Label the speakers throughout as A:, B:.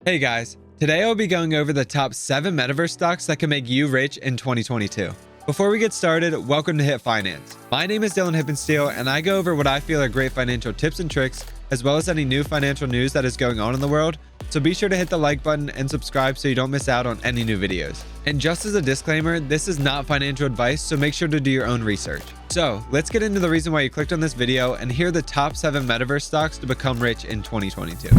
A: Hey guys, today I'll be going over the top 7 metaverse stocks that can make you rich in 2022. Before we get started, welcome to Hit Finance. My name is Dylan Hippensteel and I go over what I feel are great financial tips and tricks, as well as any new financial news that is going on in the world. So be sure to hit the like button and subscribe so you don't miss out on any new videos. And just as a disclaimer, this is not financial advice, so make sure to do your own research. So let's get into the reason why you clicked on this video and here are the top 7 metaverse stocks to become rich in 2022.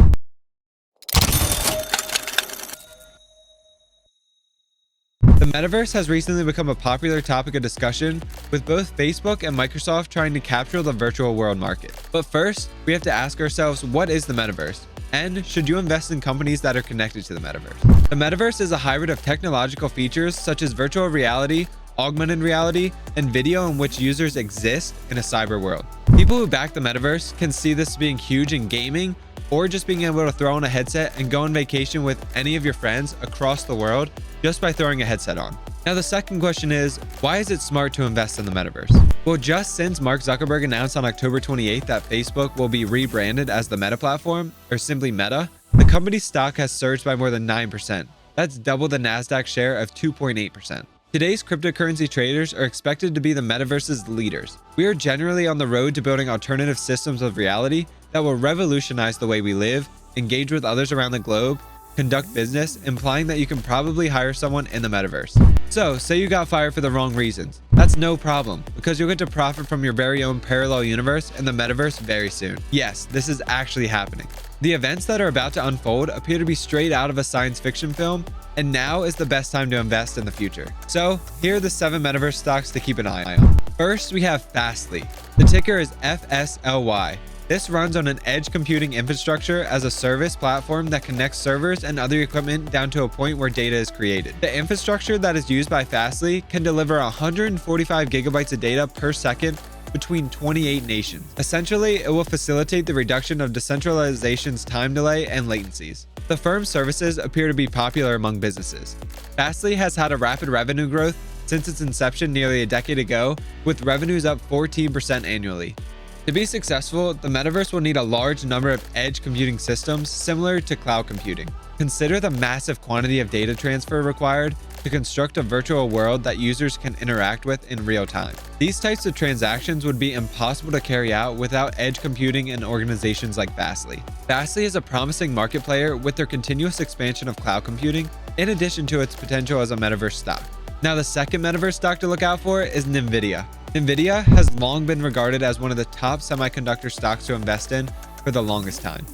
A: The metaverse has recently become a popular topic of discussion, with both Facebook and Microsoft trying to capture the virtual world market. But first, we have to ask ourselves, what is the metaverse? And should you invest in companies that are connected to the metaverse? The metaverse is a hybrid of technological features such as virtual reality, augmented reality, and video in which users exist in a cyber world. People who back the metaverse can see this being huge in gaming, or just being able to throw on a headset and go on vacation with any of your friends across the world just by throwing a headset on. Now, the second question is, why is it smart to invest in the metaverse? Well, just since Mark Zuckerberg announced on October 28th that Facebook will be rebranded as the Meta platform, or simply Meta, the company's stock has surged by more than 9%. That's double the NASDAQ share of 2.8%. Today's cryptocurrency traders are expected to be the metaverse's leaders. We are generally on the road to building alternative systems of reality that will revolutionize the way we live, engage with others around the globe, conduct business, implying that you can probably hire someone in the metaverse. So, say you got fired for the wrong reasons. That's no problem, because you'll get to profit from your very own parallel universe in the metaverse very soon. Yes, this is actually happening. The events that are about to unfold appear to be straight out of a science fiction film, and now is the best time to invest in the future. So, here are the 7 metaverse stocks to keep an eye on. First, we have Fastly. The ticker is FSLY. This runs on an edge computing infrastructure as a service platform that connects servers and other equipment down to a point where data is created. The infrastructure that is used by Fastly can deliver 145 gigabytes of data per second between 28 nations. Essentially, it will facilitate the reduction of decentralization's time delay and latencies. The firm's services appear to be popular among businesses. Fastly has had a rapid revenue growth since its inception nearly a decade ago, with revenues up 14% annually. To be successful, the metaverse will need a large number of edge computing systems similar to cloud computing. Consider the massive quantity of data transfer required to construct a virtual world that users can interact with in real time. These types of transactions would be impossible to carry out without edge computing and organizations like Fastly. Fastly is a promising market player with their continuous expansion of cloud computing, in addition to its potential as a metaverse stock. Now, the second metaverse stock to look out for is Nvidia. Nvidia has long been regarded as one of the top semiconductor stocks to invest in for the longest time.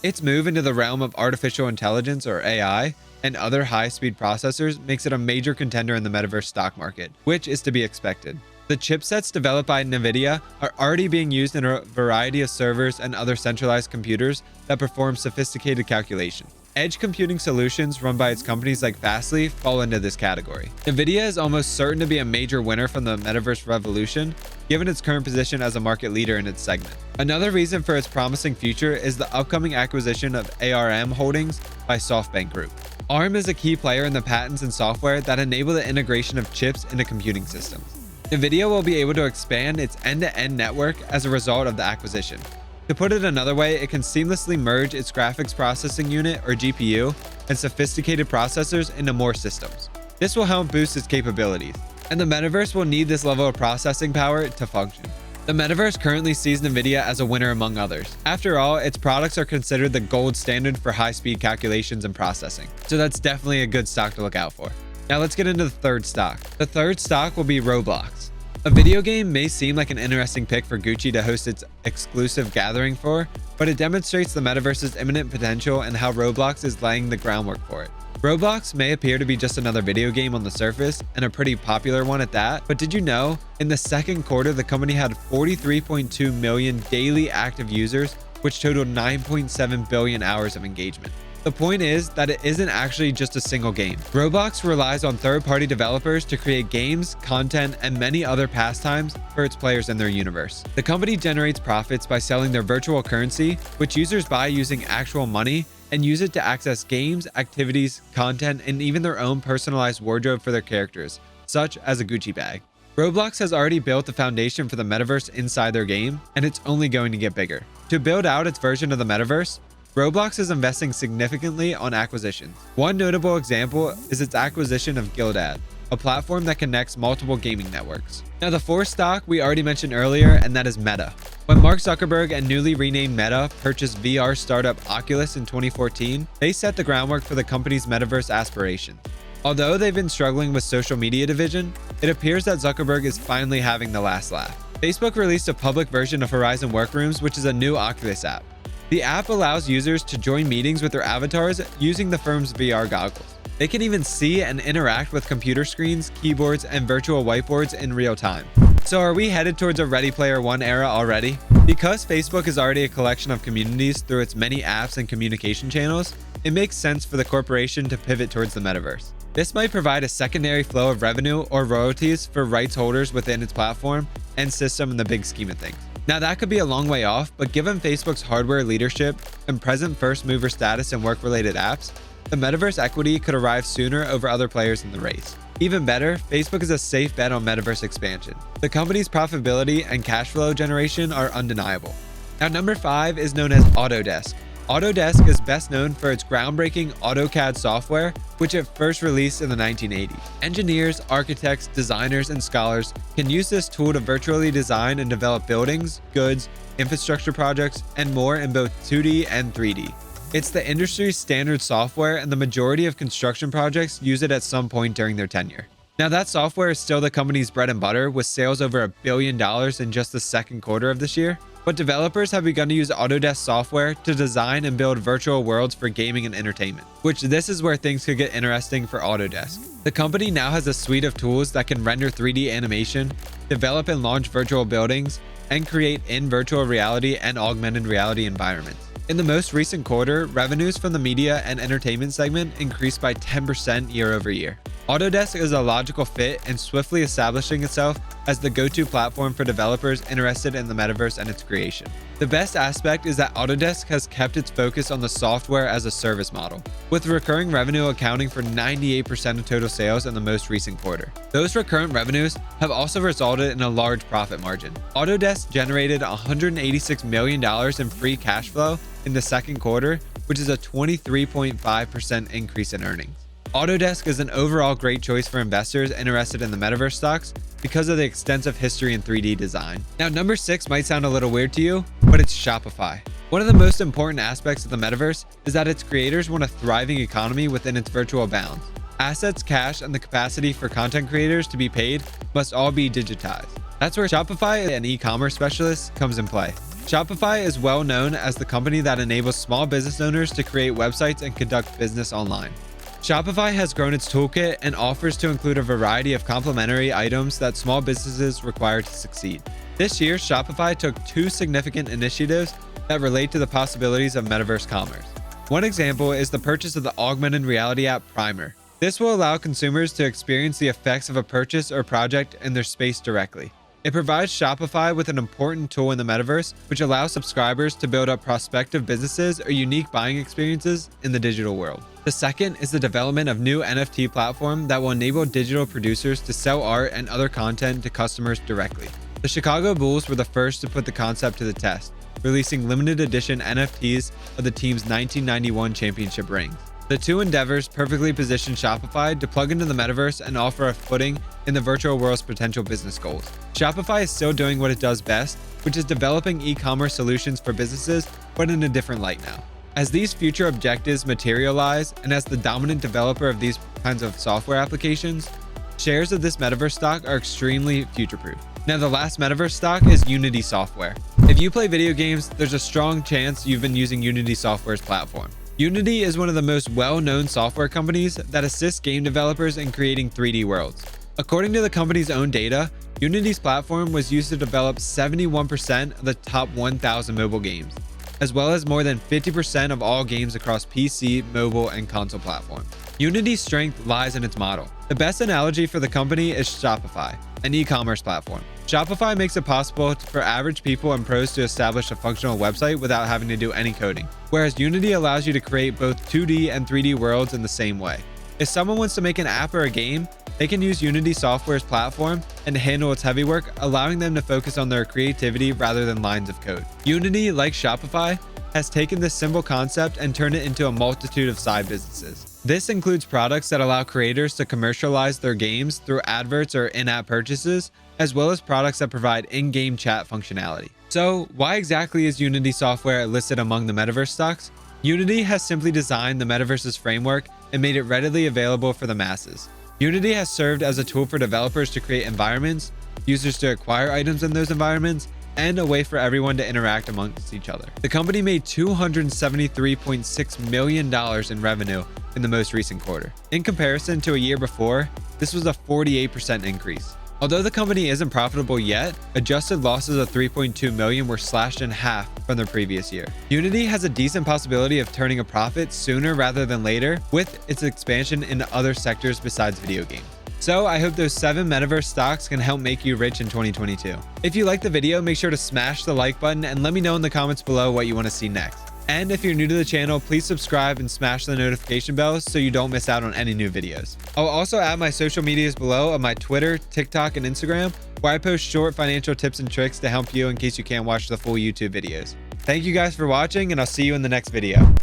A: Its move into the realm of artificial intelligence, or AI, and other high-speed processors makes it a major contender in the metaverse stock market, which is to be expected. The chipsets developed by Nvidia are already being used in a variety of servers and other centralized computers that perform sophisticated calculations. Edge computing solutions run by its companies like Fastly fall into this category. Nvidia is almost certain to be a major winner from the metaverse revolution, given its current position as a market leader in its segment. Another reason for its promising future is the upcoming acquisition of ARM Holdings by SoftBank Group. ARM is a key player in the patents and software that enable the integration of chips into computing systems. Nvidia will be able to expand its end-to-end network as a result of the acquisition. To put it another way, it can seamlessly merge its graphics processing unit, or GPU, and sophisticated processors into more systems. This will help boost its capabilities, and the metaverse will need this level of processing power to function. The metaverse currently sees Nvidia as a winner among others. After all, its products are considered the gold standard for high-speed calculations and processing, so that's definitely a good stock to look out for. Now let's get into the third stock. The third stock will be Roblox. A video game may seem like an interesting pick for Gucci to host its exclusive gathering for, but it demonstrates the metaverse's imminent potential and how Roblox is laying the groundwork for it. Roblox may appear to be just another video game on the surface, and a pretty popular one at that, but did you know, in the second quarter, the company had 43.2 million daily active users, which totaled 9.7 billion hours of engagement. The point is that it isn't actually just a single game. Roblox relies on third-party developers to create games, content, and many other pastimes for its players in their universe. The company generates profits by selling their virtual currency, which users buy using actual money, and use it to access games, activities, content, and even their own personalized wardrobe for their characters, such as a Gucci bag. Roblox has already built the foundation for the metaverse inside their game, and it's only going to get bigger. To build out its version of the metaverse, Roblox is investing significantly on acquisitions. One notable example is its acquisition of Gildad, a platform that connects multiple gaming networks. Now, the fourth stock we already mentioned earlier, and that is Meta. When Mark Zuckerberg and newly renamed Meta purchased VR startup Oculus in 2014, they set the groundwork for the company's metaverse aspirations. Although they've been struggling with social media division, it appears that Zuckerberg is finally having the last laugh. Facebook released a public version of Horizon Workrooms, which is a new Oculus app. The app allows users to join meetings with their avatars using the firm's VR goggles. They can even see and interact with computer screens, keyboards, and virtual whiteboards in real time. So are we headed towards a Ready Player One era already? Because Facebook is already a collection of communities through its many apps and communication channels, it makes sense for the corporation to pivot towards the metaverse. This might provide a secondary flow of revenue or royalties for rights holders within its platform and system in the big scheme of things. Now, that could be a long way off, but given Facebook's hardware leadership and present first mover status in work-related apps, the metaverse equity could arrive sooner over other players in the race. Even better, Facebook is a safe bet on metaverse expansion. The company's profitability and cash flow generation are undeniable. Now, number 5 is known as Autodesk. Autodesk is best known for its groundbreaking AutoCAD software, which it first released in the 1980s. Engineers, architects, designers, and scholars can use this tool to virtually design and develop buildings, goods, infrastructure projects, and more in both 2D and 3D. It's the industry's standard software, and the majority of construction projects use it at some point during their tenure. Now, that software is still the company's bread and butter, with sales over $1 billion in just the second quarter of this year. But developers have begun to use Autodesk software to design and build virtual worlds for gaming and entertainment, which this is where things could get interesting for Autodesk. The company now has a suite of tools that can render 3D animation, develop and launch virtual buildings, and create in virtual reality and augmented reality environments. In the most recent quarter, revenues from the media and entertainment segment increased by 10% year over year. Autodesk is a logical fit and swiftly establishing itself as the go-to platform for developers interested in the metaverse and its creation. The best aspect is that Autodesk has kept its focus on the software as a service model, with recurring revenue accounting for 98% of total sales in the most recent quarter. Those recurrent revenues have also resulted in a large profit margin. Autodesk generated $186 million in free cash flow in the second quarter, which is a 23.5% increase in earnings. Autodesk is an overall great choice for investors interested in the metaverse stocks because of the extensive history in 3D design. Now, number 6 might sound a little weird to you, but it's Shopify. One of the most important aspects of the metaverse is that its creators want a thriving economy within its virtual bounds. Assets, cash, and the capacity for content creators to be paid must all be digitized. That's where Shopify, an e-commerce specialist, comes in play. Shopify is well known as the company that enables small business owners to create websites and conduct business online. Shopify has grown its toolkit and offers to include a variety of complementary items that small businesses require to succeed. This year, Shopify took 2 significant initiatives that relate to the possibilities of metaverse commerce. One example is the purchase of the augmented reality app Primer. This will allow consumers to experience the effects of a purchase or project in their space directly. It provides Shopify with an important tool in the metaverse, which allows subscribers to build up prospective businesses or unique buying experiences in the digital world. The second is the development of new NFT platform that will enable digital producers to sell art and other content to customers directly. The Chicago Bulls were the first to put the concept to the test, releasing limited edition NFTs of the team's 1991 championship rings. The two endeavors perfectly position Shopify to plug into the metaverse and offer a footing in the virtual world's potential business goals. Shopify is still doing what it does best, which is developing e-commerce solutions for businesses, but in a different light now. As these future objectives materialize, and as the dominant developer of these kinds of software applications, shares of this metaverse stock are extremely future-proof. Now, the last metaverse stock is Unity Software. If you play video games, there's a strong chance you've been using Unity Software's platform. Unity is one of the most well-known software companies that assists game developers in creating 3D worlds. According to the company's own data, Unity's platform was used to develop 71% of the top 1,000 mobile games, as well as more than 50% of all games across PC, mobile, and console platforms. Unity's strength lies in its model. The best analogy for the company is Shopify, an e-commerce platform. Shopify makes it possible for average people and pros to establish a functional website without having to do any coding, whereas Unity allows you to create both 2D and 3D worlds in the same way. If someone wants to make an app or a game, they can use Unity Software's platform and handle its heavy work, allowing them to focus on their creativity rather than lines of code. Unity, like Shopify, has taken this simple concept and turned it into a multitude of side businesses. This includes products that allow creators to commercialize their games through adverts or in-app purchases, as well as products that provide in-game chat functionality. So why exactly is Unity software listed among the Metaverse stocks? Unity has simply designed the Metaverse's framework and made it readily available for the masses. Unity has served as a tool for developers to create environments, users to acquire items in those environments, and a way for everyone to interact amongst each other. The company made $273.6 million in revenue in the most recent quarter. In comparison to a year before, this was a 48% increase. Although the company isn't profitable yet, adjusted losses of $3.2 million were slashed in half from the previous year. Unity has a decent possibility of turning a profit sooner rather than later with its expansion into other sectors besides video games. So I hope those 7 Metaverse stocks can help make you rich in 2022. If you liked the video, make sure to smash the like button and let me know in the comments below what you want to see next. And if you're new to the channel, please subscribe and smash the notification bell so you don't miss out on any new videos. I'll also add my social medias below of my Twitter, TikTok, and Instagram, where I post short financial tips and tricks to help you in case you can't watch the full YouTube videos. Thank you guys for watching, and I'll see you in the next video.